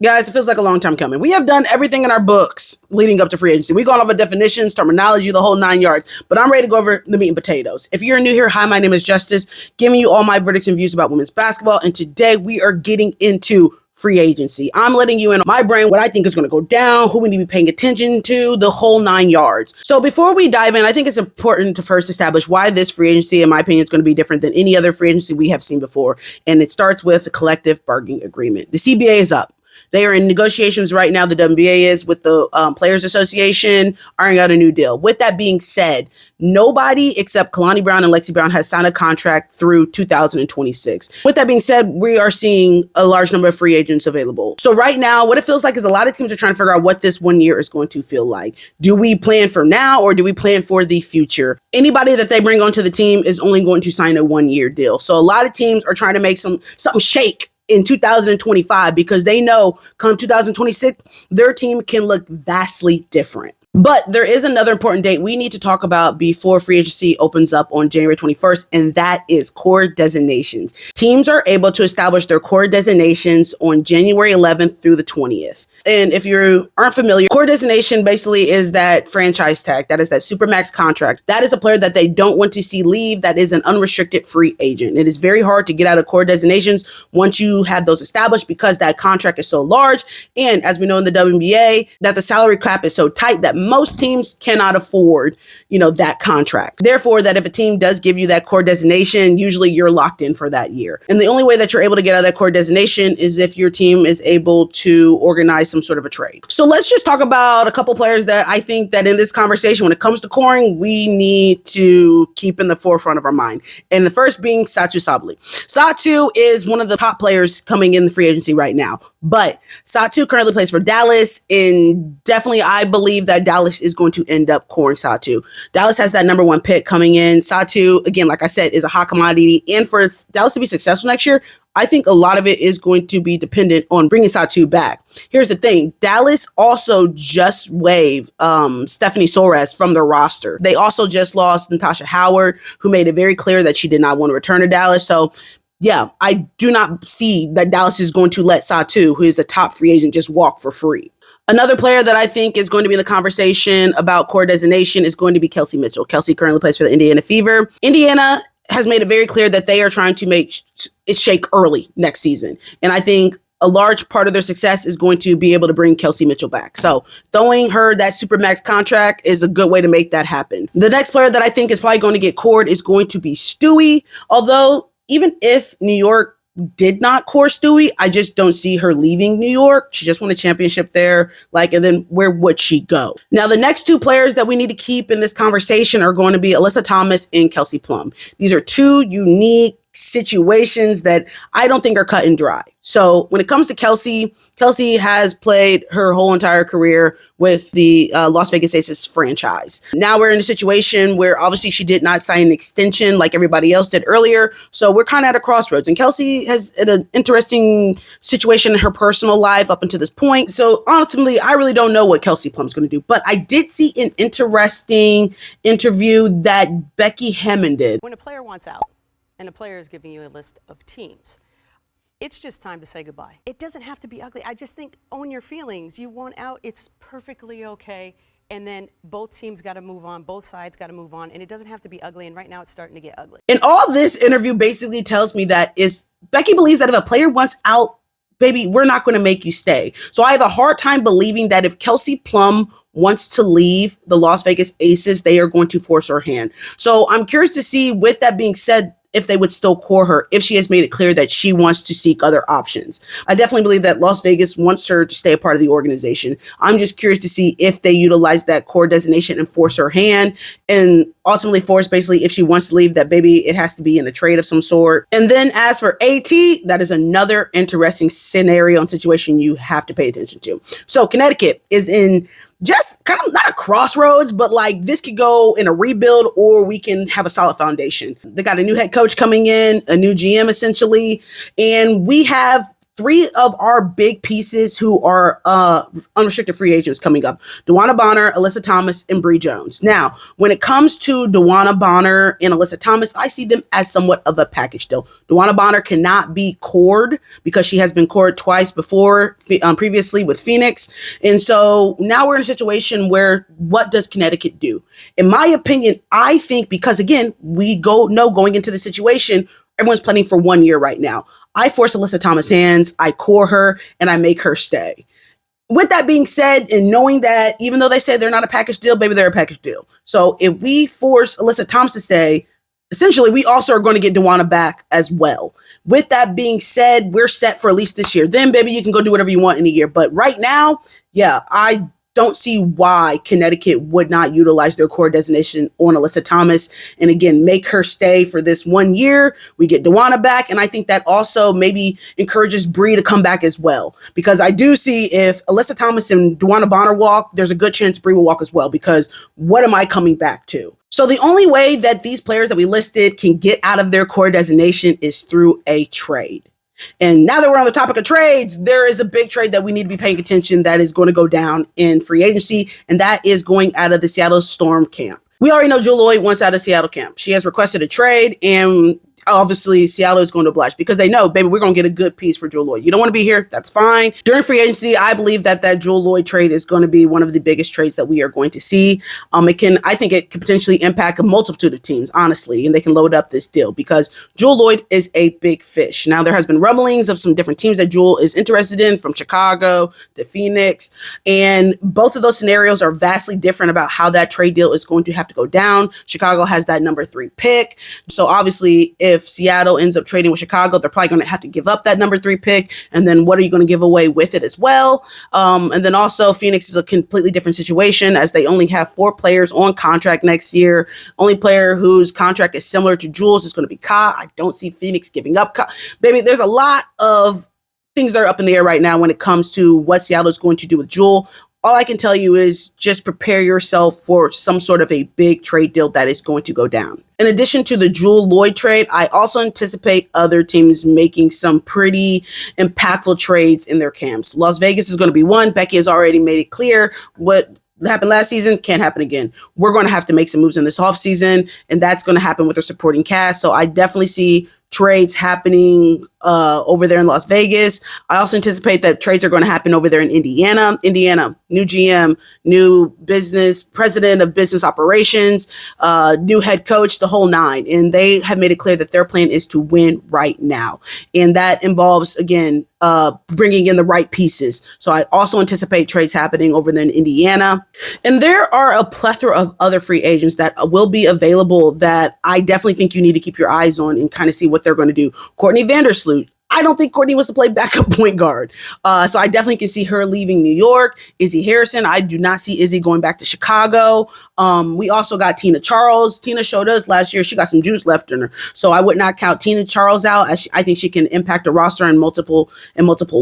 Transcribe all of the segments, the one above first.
Guys, it feels like a long time coming. We have done everything in our books leading up to free agency. We've gone over definitions, terminology, the whole 9 yards, but I'm ready to go over the meat and potatoes. If you're new here, hi, my name is Justice, giving you all my verdicts and views about women's basketball, and today we are getting into free agency. I'm letting you in on my brain what I think is going to go down, who we need to be paying attention to, the whole 9 yards. So before we dive in, I think it's important to first establish why this free agency, in my opinion, is going to be different than any other free agency we have seen before. And it starts with the collective bargaining agreement. The CBA is up. They are in negotiations right now. The WNBA is with the Players Association, ironing out a new deal. With that being said, nobody except Kalani Brown and Lexi Brown has signed a contract through 2026. With that being said, we are seeing a large number of free agents available. So right now, what it feels like is a lot of teams are trying to figure out what this 1 year is going to feel like. Do we plan for now or do we plan for the future? Anybody that they bring onto the team is only going to sign a 1 year deal. So a lot of teams are trying to make something shake in 2025 because they know come 2026, their team can look vastly different. But there is another important date we need to talk about before free agency opens up on January 21st, and that is core designations. Teams are able to establish their core designations on January 11th through the 20th. And if you aren't familiar, core designation basically is that franchise tag. That is that supermax contract. That is a player that they don't want to see leave. That is an unrestricted free agent. It is very hard to get out of core designations once you have those established because that contract is so large. And as we know in the WNBA, that the salary cap is so tight that most teams cannot afford, that contract. Therefore, that if a team does give you that core designation, usually you're locked in for that year. And the only way that you're able to get out of that core designation is if your team is able to organize some sort of a trade. So let's just talk about a couple players that I think that in this conversation, when it comes to coring, we need to keep in the forefront of our mind. And the first being Satou Sabally. Satou is one of the top players coming in the free agency right now. But Satou currently plays for Dallas, and definitely I believe that Dallas is going to end up coring Satou. Dallas has that number one pick coming in. Satou, again, like I said, is a hot commodity. And for Dallas to be successful next year, I think a lot of it is going to be dependent on bringing Satou back. Here's the thing. Dallas also just waived Stephanie Soares from their roster. They also just lost Natasha Howard, who made it very clear that she did not want to return to Dallas. So yeah, I do not see that Dallas is going to let Satou, who is a top free agent, just walk for free. Another player that I think is going to be in the conversation about core designation is going to be Kelsey Mitchell. Kelsey currently plays for the Indiana Fever. Indiana has made it very clear that they are trying to make it shake early next season. And I think a large part of their success is going to be able to bring Kelsey Mitchell back. So throwing her that supermax contract is a good way to make that happen. The next player that I think is probably going to get cored is going to be Stewie. Although even if New York did not core Stewie, I just don't see her leaving New York. She just won a championship there. And then where would she go? Now, the next two players that we need to keep in this conversation are going to be Alyssa Thomas and Kelsey Plum. These are two unique situations that I don't think are cut and dry. So when it comes to Kelsey has played her whole entire career with the Las Vegas Aces franchise. Now we're in a situation where obviously she did not sign an extension like everybody else did earlier. So we're kind of at a crossroads. And Kelsey has an interesting situation in her personal life up until this point. So ultimately, I really don't know what Kelsey Plum's going to do. But I did see an interesting interview that Becky Hammond did. When a player wants out and a player is giving you a list of teams, it's just time to say goodbye. It doesn't have to be ugly. I just think own your feelings. You want out, it's perfectly okay. And then both teams got to move on. Both sides got to move on. And it doesn't have to be ugly. And right now it's starting to get ugly. And all this interview basically tells me that is Becky believes that if a player wants out, baby, we're not going to make you stay. So I have a hard time believing that if Kelsey Plum wants to leave the Las Vegas Aces, they are going to force her hand. So I'm curious to see, with that being said, if they would still core her, if she has made it clear that she wants to seek other options. I definitely believe that Las Vegas wants her to stay a part of the organization. I'm just curious to see if they utilize that core designation and force her hand, and ultimately force basically if she wants to leave, that baby, it has to be in a trade of some sort. And then as for AT, that is another interesting scenario and situation you have to pay attention to. So Connecticut is in just kind of not a crossroads, but this could go in a rebuild or we can have a solid foundation. They got a new head coach coming in, a new GM essentially, and we have three of our big pieces who are unrestricted free agents coming up: DeWanna Bonner, Alyssa Thomas, and Bree Jones. Now, when it comes to DeWanna Bonner and Alyssa Thomas, I see them as somewhat of a package deal. DeWanna Bonner cannot be cored because she has been cored twice before, previously with Phoenix. And so now we're in a situation where what does Connecticut do? In my opinion, I think because, again, we going into the situation, everyone's planning for 1 year right now. I force Alyssa Thomas' hands, I core her, and I make her stay. With that being said, and knowing that even though they say they're not a package deal, baby, they're a package deal. So if we force Alyssa Thomas to stay, essentially we also are going to get DeWanna back as well. With that being said, we're set for at least this year. Then, baby, you can go do whatever you want in a year. But right now, yeah, I don't see why Connecticut would not utilize their core designation on Alyssa Thomas and, again, make her stay for this 1 year. We get DeWanna back, and I think that also maybe encourages Bree to come back as well, because I do see if Alyssa Thomas and DeWanna Bonner walk, there's a good chance Bree will walk as well, because what am I coming back to? So the only way that these players that we listed can get out of their core designation is through a trade. And now that we're on the topic of trades, there is a big trade that we need to be paying attention that is going to go down in free agency, and that is going out of the Seattle Storm camp. We already know Jewell Loyd wants out of Seattle camp. She has requested a trade, and obviously Seattle is going to oblige because they know, baby, we're going to get a good piece for Jewell Loyd. You don't want to be here? That's fine. During free agency, I believe that Jewell Loyd trade is going to be one of the biggest trades that we are going to see. I think it could potentially impact a multitude of teams, honestly, and they can load up this deal because Jewell Loyd is a big fish. Now, there has been rumblings of some different teams that Jewell is interested in, from Chicago to Phoenix, and both of those scenarios are vastly different about how that trade deal is going to have to go down. Chicago has that number 3 pick, so obviously if Seattle ends up trading with Chicago, they're probably going to have to give up that number 3 pick. And then what are you going to give away with it as well? And then also Phoenix is a completely different situation as they only have 4 players on contract next year. Only player whose contract is similar to Jewel's is going to be Ka. I don't see Phoenix giving up Ka. Baby, there's a lot of things that are up in the air right now when it comes to what Seattle is going to do with Jewell. All I can tell you is just prepare yourself for some sort of a big trade deal that is going to go down. In addition to the Jewell Loyd trade, I also anticipate other teams making some pretty impactful trades in their camps. Las Vegas is going to be one. Becky has already made it clear what happened last season can't happen again. We're going to have to make some moves in this offseason, and that's going to happen with our supporting cast. So I definitely see trades happening over there in Las Vegas. I also anticipate that trades are going to happen over there in Indiana. Indiana, new GM, new business president of business operations, new head coach, the whole 9. And they have made it clear that their plan is to win right now. And that involves, again, bringing in the right pieces. So I also anticipate trades happening over there in Indiana. And there are a plethora of other free agents that will be available that I definitely think you need to keep your eyes on and kind of see what they're going to do. Courtney Vandersloot. I don't think Courtney wants to play backup point guard. So I definitely can see her leaving New York. Izzy Harrison. I do not see Izzy going back to Chicago. We also got Tina Charles. Tina showed us last year she got some juice left in her. So I would not count Tina Charles out. I think she can impact a roster in multiple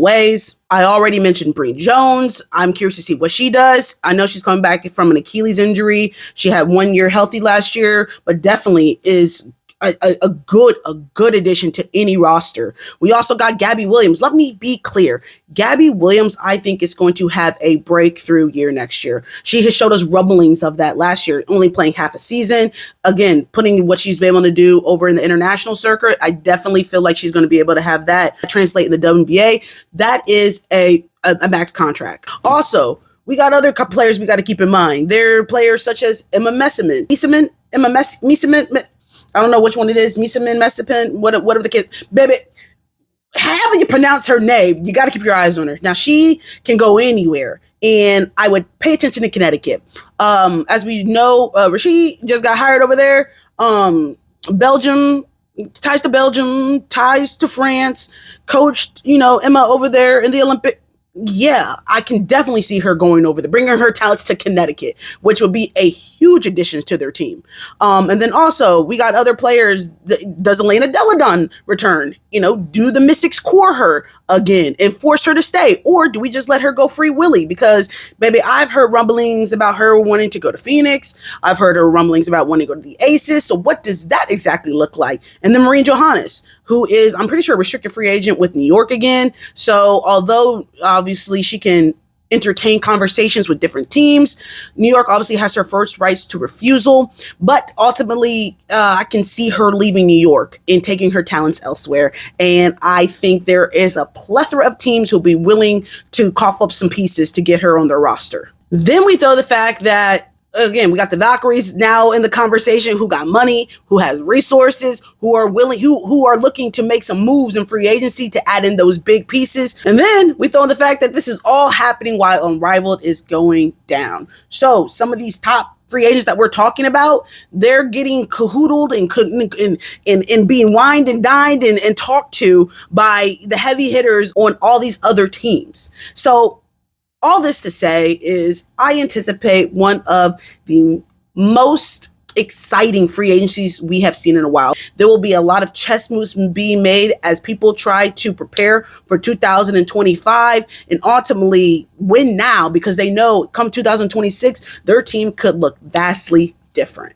ways. I already mentioned Bree Jones. I'm curious to see what she does. I know she's coming back from an Achilles injury. She had 1 year healthy last year, but definitely is a good addition to any roster. We also got Gabby Williams. Let me be clear. Gabby Williams, I think, is going to have a breakthrough year next year. She has showed us rumblings of that last year, only playing half a season. Again, putting what she's been able to do over in the international circuit, I definitely feel like she's going to be able to have that translate in the WNBA. That is a max contract. Also, we got other players we got to keep in mind. There are players such as Emma Messiman. I don't know which one it is. Misamin, Messipin, whatever the case. Baby, however you pronounce her name, you got to keep your eyes on her. Now, she can go anywhere, and I would pay attention to Connecticut. As we know, Rashid just got hired over there. Belgium, ties to Belgium, ties to France, coached, Emma over there in the Olympic. Yeah, I can definitely see her going over there, bringing her talents to Connecticut, which would be a huge addition to their team. And then also, we got other players. Does Elena Deladon return? Do the Mystics core her again and force her to stay? Or do we just let her go free willy? Because, baby, I've heard rumblings about her wanting to go to Phoenix. I've heard her rumblings about wanting to go to the Aces. So what does that exactly look like? And then Maureen Johannes. who is, I'm pretty sure, a restricted free agent with New York again. So although obviously she can entertain conversations with different teams, New York obviously has her first rights to refusal, but ultimately I can see her leaving New York and taking her talents elsewhere. And I think there is a plethora of teams who'll be willing to cough up some pieces to get her on their roster. Then we throw the fact that, again, we got the Valkyries now in the conversation, who got money, who has resources, who are willing, who are looking to make some moves in free agency to add in those big pieces. And then we throw in the fact that this is all happening while Unrivaled is going down. So some of these top free agents that we're talking about, they're getting cahoodled and being wined and dined and talked to by the heavy hitters on all these other teams. So all this to say is I anticipate one of the most exciting free agencies we have seen in a while. There will be a lot of chess moves being made as people try to prepare for 2025 and ultimately win now, because they know come 2026, their team could look vastly different.